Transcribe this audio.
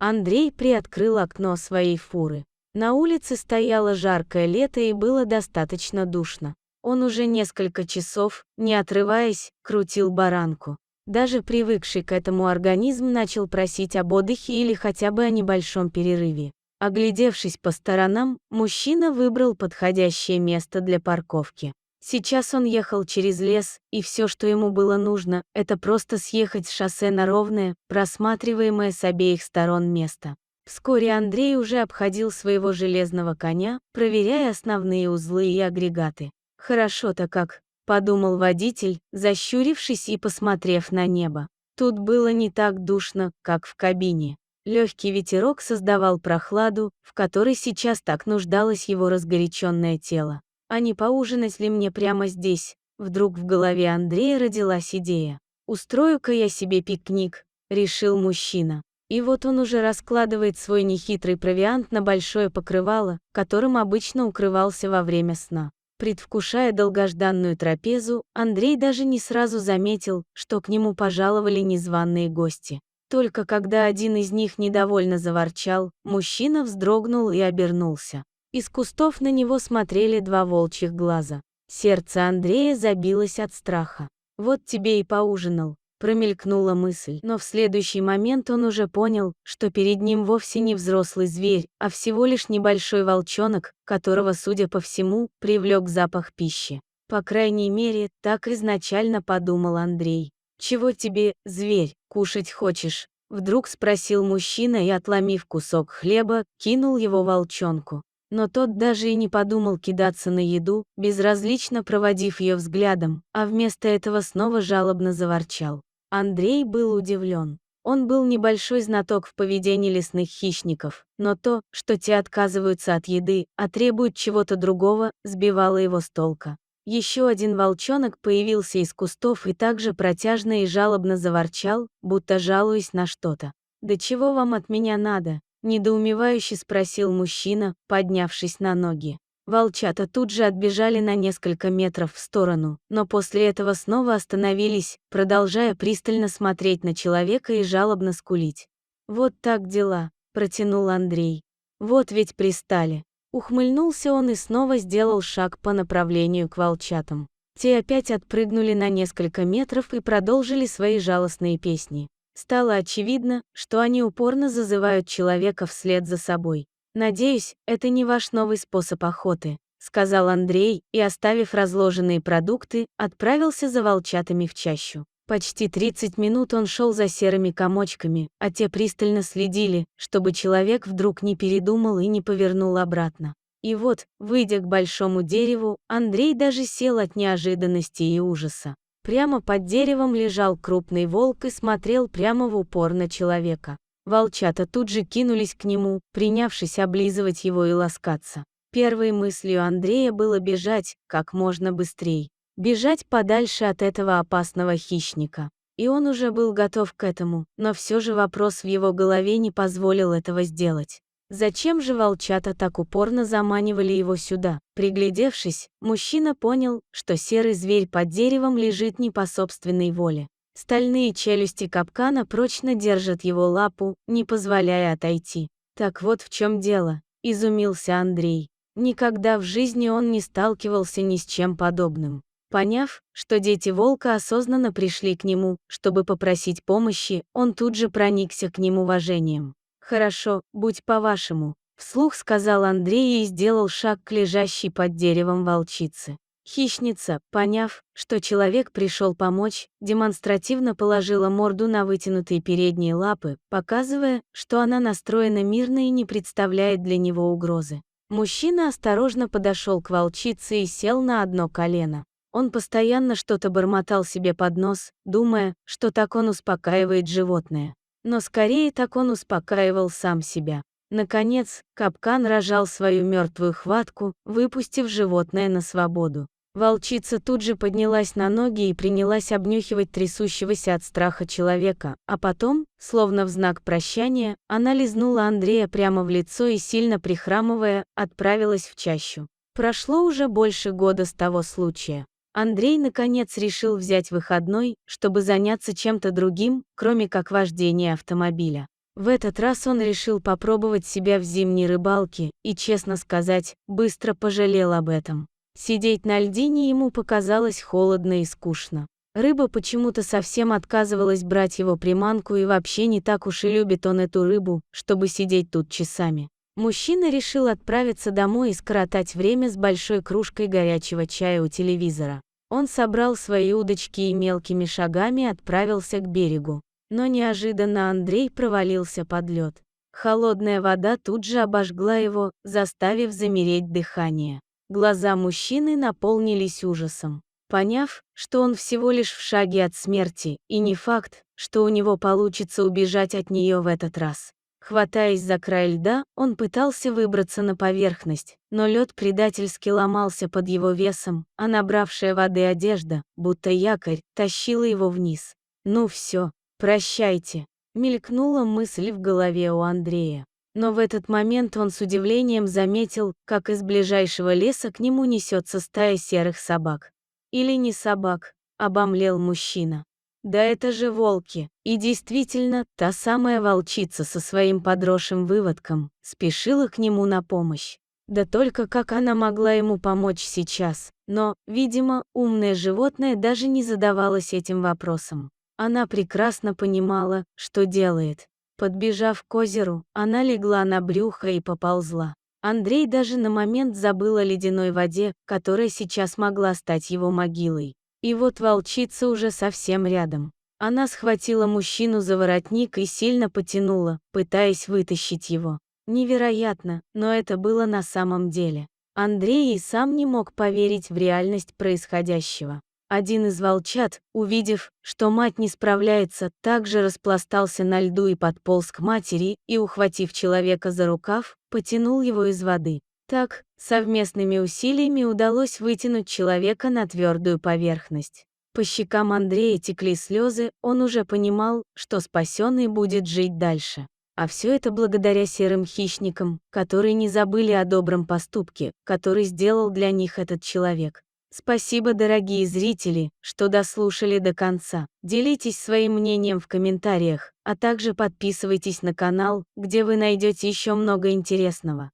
Андрей приоткрыл окно своей фуры. На улице стояло жаркое лето и было достаточно душно. Он уже несколько часов, не отрываясь, крутил баранку. Даже привыкший к этому организм начал просить об отдыхе или хотя бы о небольшом перерыве. Оглядевшись по сторонам, мужчина выбрал подходящее место для парковки. Сейчас он ехал через лес, и все, что ему было нужно, это просто съехать с шоссе на ровное, просматриваемое с обеих сторон место. Вскоре Андрей уже обходил своего железного коня, проверяя основные узлы и агрегаты. «Хорошо-то как», — подумал водитель, защурившись и посмотрев на небо. Тут было не так душно, как в кабине. Легкий ветерок создавал прохладу, в которой сейчас так нуждалось его разгоряченное тело. А не поужинать ли мне прямо здесь? Вдруг в голове Андрея родилась идея. «Устрою-ка я себе пикник», — решил мужчина. И вот он уже раскладывает свой нехитрый провиант на большое покрывало, которым обычно укрывался во время сна. Предвкушая долгожданную трапезу, Андрей даже не сразу заметил, что к нему пожаловали незваные гости. Только когда один из них недовольно заворчал, мужчина вздрогнул и обернулся. Из кустов на него смотрели два волчьих глаза. Сердце Андрея забилось от страха. «Вот тебе и поужинал», — промелькнула мысль, но в следующий момент он уже понял, что перед ним вовсе не взрослый зверь, а всего лишь небольшой волчонок, которого, судя по всему, привлек запах пищи. По крайней мере, так изначально подумал Андрей. «Чего тебе, зверь, кушать хочешь?» — вдруг спросил мужчина и, отломив кусок хлеба, кинул его волчонку. Но тот даже и не подумал кидаться на еду, безразлично проводив ее взглядом, а вместо этого снова жалобно заворчал. Андрей был удивлен. Он был небольшой знаток в поведении лесных хищников, но то, что те отказываются от еды, а требуют чего-то другого, сбивало его с толка. Еще один волчонок появился из кустов и также протяжно и жалобно заворчал, будто жалуясь на что-то. «Да чего вам от меня надо?» — недоумевающе спросил мужчина, поднявшись на ноги. Волчата тут же отбежали на несколько метров в сторону, но после этого снова остановились, продолжая пристально смотреть на человека и жалобно скулить. «Вот так дела», — протянул Андрей. «Вот ведь пристали». Ухмыльнулся он и снова сделал шаг по направлению к волчатам. Те опять отпрыгнули на несколько метров и продолжили свои жалостные песни. Стало очевидно, что они упорно зазывают человека вслед за собой. «Надеюсь, это не ваш новый способ охоты», — сказал Андрей и, оставив разложенные продукты, отправился за волчатами в чащу. Почти 30 минут он шел за серыми комочками, а те пристально следили, чтобы человек вдруг не передумал и не повернул обратно. И вот, выйдя к большому дереву, Андрей даже сел от неожиданности и ужаса. Прямо под деревом лежал крупный волк и смотрел прямо в упор на человека. Волчата тут же кинулись к нему, принявшись облизывать его и ласкаться. Первой мыслью Андрея было бежать как можно быстрее. Бежать подальше от этого опасного хищника. И он уже был готов к этому, но все же вопрос в его голове не позволил этого сделать. Зачем же волчата так упорно заманивали его сюда? Приглядевшись, мужчина понял, что серый зверь под деревом лежит не по собственной воле. Стальные челюсти капкана прочно держат его лапу, не позволяя отойти. Так вот в чем дело, изумился Андрей. Никогда в жизни он не сталкивался ни с чем подобным. Поняв, что дети волка осознанно пришли к нему, чтобы попросить помощи, он тут же проникся к ним уважением. «Хорошо, будь по-вашему», — вслух сказал Андрей и сделал шаг к лежащей под деревом волчице. Хищница, поняв, что человек пришел помочь, демонстративно положила морду на вытянутые передние лапы, показывая, что она настроена мирно и не представляет для него угрозы. Мужчина осторожно подошел к волчице и сел на одно колено. Он постоянно что-то бормотал себе под нос, думая, что так он успокаивает животное. Но скорее так он успокаивал сам себя. Наконец, капкан разжал свою мертвую хватку, выпустив животное на свободу. Волчица тут же поднялась на ноги и принялась обнюхивать трясущегося от страха человека, а потом, словно в знак прощания, она лизнула Андрея прямо в лицо и, сильно прихрамывая, отправилась в чащу. Прошло уже больше года с того случая. Андрей наконец решил взять выходной, чтобы заняться чем-то другим, кроме как вождения автомобиля. В этот раз он решил попробовать себя в зимней рыбалке и, честно сказать, быстро пожалел об этом. Сидеть на льдине ему показалось холодно и скучно. Рыба почему-то совсем отказывалась брать его приманку, и вообще не так уж и любит он эту рыбу, чтобы сидеть тут часами. Мужчина решил отправиться домой и скоротать время с большой кружкой горячего чая у телевизора. Он собрал свои удочки и мелкими шагами отправился к берегу. Но неожиданно Андрей провалился под лед. Холодная вода тут же обожгла его, заставив замереть дыхание. Глаза мужчины наполнились ужасом. Поняв, что он всего лишь в шаге от смерти, и не факт, что у него получится убежать от нее в этот раз. Хватаясь за край льда, он пытался выбраться на поверхность, но лед предательски ломался под его весом, а набравшая воды одежда, будто якорь, тащила его вниз. «Ну все, прощайте», — мелькнула мысль в голове у Андрея. Но в этот момент он с удивлением заметил, как из ближайшего леса к нему несется стая серых собак. «Или не собак», — обомлел мужчина. «Да это же волки!» И действительно, та самая волчица со своим подросшим выводком спешила к нему на помощь. Да только как она могла ему помочь сейчас? Но, видимо, умное животное даже не задавалось этим вопросом. Она прекрасно понимала, что делает. Подбежав к озеру, она легла на брюхо и поползла. Андрей даже на момент забыл о ледяной воде, которая сейчас могла стать его могилой. И вот волчица уже совсем рядом. Она схватила мужчину за воротник и сильно потянула, пытаясь вытащить его. Невероятно, но это было на самом деле. Андрей и сам не мог поверить в реальность происходящего. Один из волчат, увидев, что мать не справляется, также распластался на льду и подполз к матери и, ухватив человека за рукав, потянул его из воды. Так, совместными усилиями удалось вытянуть человека на твердую поверхность. По щекам Андрея текли слезы, он уже понимал, что спасенный будет жить дальше. А все это благодаря серым хищникам, которые не забыли о добром поступке, который сделал для них этот человек. Спасибо, дорогие зрители, что дослушали до конца. Делитесь своим мнением в комментариях, а также подписывайтесь на канал, где вы найдете еще много интересного.